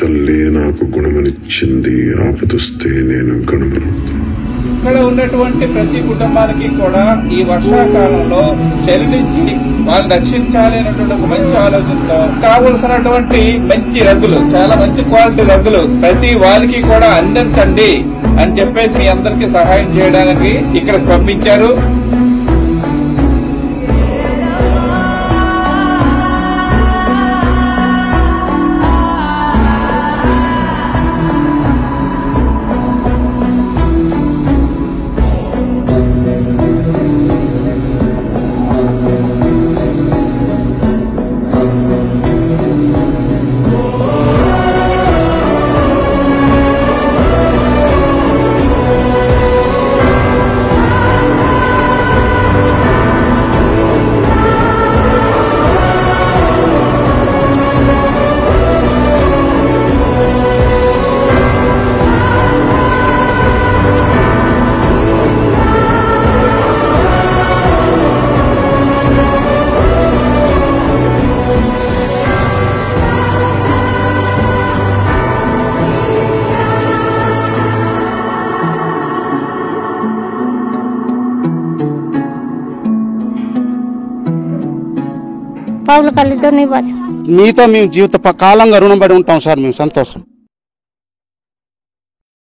తల్లి నాకు గుణమనిచ్చింది, ఆపదొస్తే నేను గణములవుతా. ఇక్కడ ఉన్నటువంటి ప్రతి కుటుంబానికి కూడా ఈ వర్షాకాలంలో చలి నుంచి వాళ్ళు రక్షించాలి అనేటువంటి ఒక మంచి ఆలోచనతో కావలసినటువంటి మంచి రగ్గులు, చాలా మంచి క్వాలిటీ రగ్గులు ప్రతి వారికి కూడా అందించండి అని చెప్పేసి మీ అందరికీ సహాయం చేయడానికి ఇక్కడ పంపించారు. పౌలు కలితో మీతో మేము జీవిత కాలంగా రుణపడి ఉంటాం సార్. మేము సంతోషం.